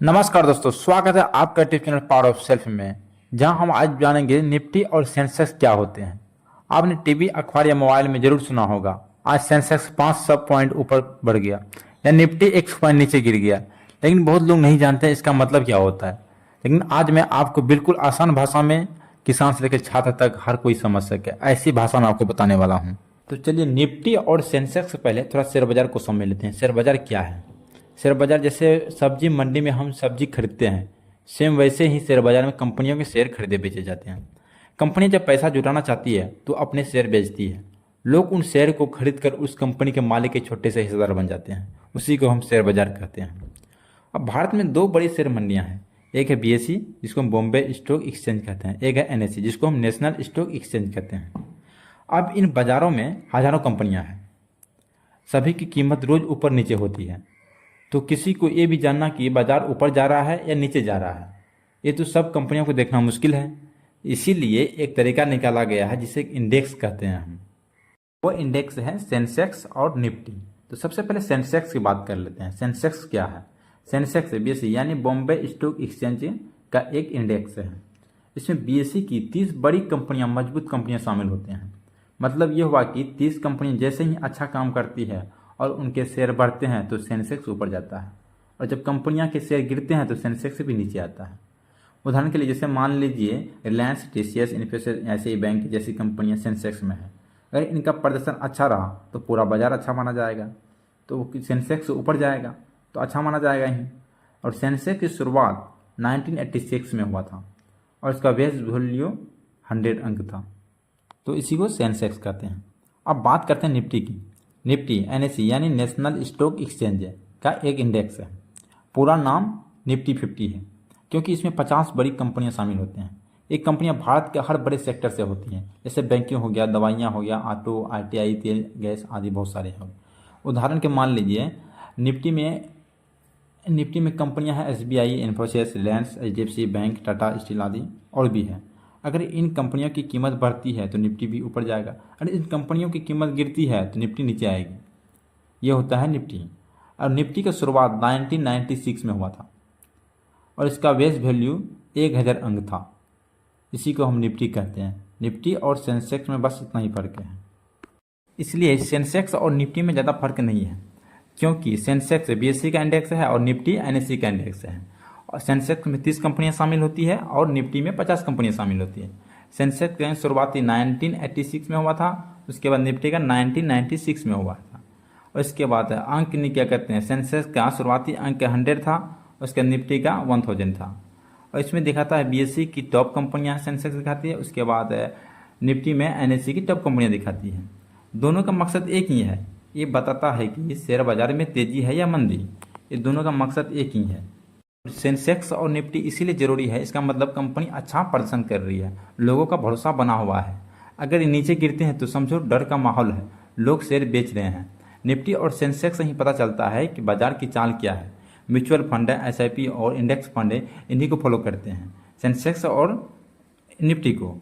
नमस्कार दोस्तों, स्वागत है आपका YouTube channel power of self में, जहां हम आज जानेंगे निफ्टी और सेंसेक्स क्या होते हैं। आपने टीवी, अखबार या मोबाइल में जरूर सुना होगा। आज सेंसेक्स 500 पॉइंट ऊपर बढ़ गया या निफ्टी 100 पॉइंट नीचे गिर गया, लेकिन बहुत लोग नहीं जानते इसका मतलब क्या होता है। लेकिन आज मैं आपको बिल्कुल आसान भाषा में, किसान से लेकर छात्र तक हर कोई समझ सके, ऐसी भाषा में आपको बताने वाला हूँ। तो चलिए, निफ्टी और सेंसेक्स से पहले थोड़ा शेयर बाजार को समझ लेते हैं। शेयर बाजार क्या है? शेयर बाजार जैसे सब्जी मंडी में हम सब्जी खरीदते हैं, सेम वैसे ही शेयर बाजार में कंपनियों के शेयर खरीदे बेचे जाते हैं। कंपनी जब पैसा जुटाना चाहती है तो अपने शेयर बेचती है। लोग उन शेयर को खरीद कर उस कंपनी के मालिक के छोटे से हिस्सेदार बन जाते हैं। उसी को हम शेयर बाजार कहते हैं। अब भारत में दो बड़ी शेयर मंडियाँ हैं। एक है BSE, जिसको हम बॉम्बे स्टॉक एक्सचेंज कहते हैं। एक है NSE, जिसको हम नेशनल स्टॉक एक्सचेंज कहते हैं। अब इन बाज़ारों में हज़ारों कंपनियाँ हैं। सभी की कीमत रोज़ ऊपर नीचे होती है। तो किसी को ये भी जानना कि बाजार ऊपर जा रहा है या नीचे जा रहा है, ये तो सब कंपनियों को देखना मुश्किल है। इसीलिए एक तरीका निकाला गया है जिसे इंडेक्स कहते हैं हम। वो इंडेक्स है सेंसेक्स और निफ्टी। तो सबसे पहले सेंसेक्स की बात कर लेते हैं। सेंसेक्स क्या है? सेंसेक्स BSE यानी बॉम्बे स्टॉक एक्सचेंज का एक इंडेक्स है। इसमें BSE की 30 बड़ी कंपनियां, मजबूत कंपनियां शामिल होते हैं। मतलब ये हुआ कि 30 कंपनियां जैसे ही अच्छा काम करती है और उनके शेयर बढ़ते हैं तो सेंसेक्स ऊपर जाता है, और जब कंपनियां के शेयर गिरते हैं तो सेंसेक्स भी नीचे आता है। उदाहरण के लिए जैसे मान लीजिए रिलायंस, TCS, इन्फोसिस, ऐसे ही बैंक जैसी कंपनियां सेंसेक्स में है। अगर इनका प्रदर्शन अच्छा रहा तो पूरा बाजार अच्छा माना जाएगा, तो सेंसेक्स ऊपर जाएगा, तो अच्छा माना जाएगा ही। और सेंसेक्स की शुरुआत 1986 में हुआ था और इसका बेस वैल्यू 100 अंक था, तो इसी को सेंसेक्स कहते हैं। अब बात करते हैं निफ्टी की। निफ्टी NSE यानी नेशनल स्टॉक एक्सचेंज का एक इंडेक्स है। पूरा नाम निफ्टी 50 है, क्योंकि इसमें 50 बड़ी कंपनियां शामिल होती हैं। ये कंपनियां भारत के हर बड़े सेक्टर से होती हैं, जैसे बैंकिंग हो गया, दवाइयां हो गया, ऑटो, ITI, तेल, गैस आदि बहुत सारे हैं। उदाहरण के मान लीजिए निफ्टी में कंपनियां हैं SBI, Infosys, Reliance, HDFC bank, Tata steel आदि और भी है। अगर इन कंपनियों की कीमत बढ़ती है तो निफ्टी भी ऊपर जाएगा, अगर इन कंपनियों की कीमत गिरती है तो निफ्टी नीचे आएगी। ये होता है निफ्टी। और निफ्टी का शुरुआत 1996 में हुआ था और इसका बेस वैल्यू 1000 अंक था। इसी को हम निफ्टी कहते हैं। निफ्टी और सेंसेक्स में बस इतना ही फर्क है। इसलिए सेंसेक्स और निफ्टी में ज़्यादा फर्क नहीं है, क्योंकि सेंसेक्स BSE का इंडेक्स है और निफ्टी NSE का इंडेक्स है। और सेंसेक्स में 30 कंपनियां शामिल होती है और निफ्टी में 50 कंपनियां शामिल होती है। सेंसेक्स का शुरुआती 1986 में हुआ था, उसके बाद निफ्टी का 1996 में हुआ था। और इसके बाद अंक क्या कहते हैं, सेंसेक्स का शुरुआती अंक 100 था, उसके निफ्टी का 1000 था। और इसमें दिखाता है BSE की टॉप कंपनियाँ सेंसेक्स दिखाती है, उसके बाद निफ्टी में NSE की टॉप कंपनियाँ दिखाती हैं। दोनों का मकसद एक ही है, ये बताता है कि शेयर बाजार में तेजी है या मंदी। ये दोनों का मकसद एक ही है। सेंसेक्स और निफ्टी इसीलिए जरूरी है, इसका मतलब कंपनी अच्छा प्रदर्शन कर रही है, लोगों का भरोसा बना हुआ है। अगर ये नीचे गिरते हैं तो समझो डर का माहौल है, लोग शेयर बेच रहे हैं। निफ्टी और सेंसेक्स से ही पता चलता है कि बाजार की चाल क्या है। म्यूचुअल फंड है, SIP और इंडेक्स फंड है, इन्हीं को फॉलो करते हैं, सेंसेक्स और निफ्टी को।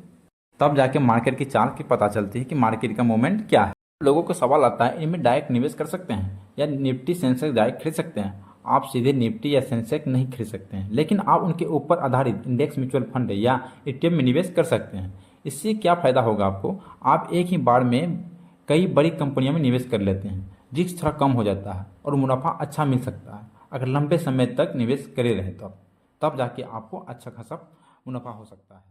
तब जाके मार्केट की चाल की पता चलती है कि मार्केट का मूवमेंट क्या है। लोगों को सवाल आता है, इनमें डायरेक्ट निवेश कर सकते हैं या निफ्टी सेंसेक्स डायरेक्ट खरीद सकते हैं? आप सीधे निफ्टी या सेंसेक्स नहीं खरीद सकते हैं, लेकिन आप उनके ऊपर आधारित इंडेक्स म्यूचुअल फंड या ETF में निवेश कर सकते हैं। इससे क्या फ़ायदा होगा आपको? आप एक ही बार में कई बड़ी कंपनियों में निवेश कर लेते हैं, रिस्क थोड़ा कम हो जाता है और मुनाफा अच्छा मिल सकता है। अगर लंबे समय तक निवेश करे रहे तब जाके आपको अच्छा खासा मुनाफा हो सकता है।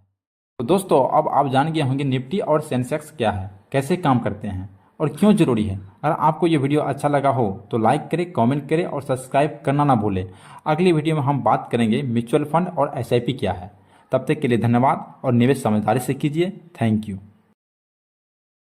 तो दोस्तों, अब आप जान गए होंगे निफ्टी और सेंसेक्स क्या है, कैसे काम करते हैं और क्यों जरूरी है। अगर आपको ये वीडियो अच्छा लगा हो तो लाइक करें, कमेंट करें और सब्सक्राइब करना ना भूलें। अगली वीडियो में हम बात करेंगे म्यूचुअल फंड और SIP क्या है। तब तक के लिए धन्यवाद और निवेश समझदारी से कीजिए। Thank you.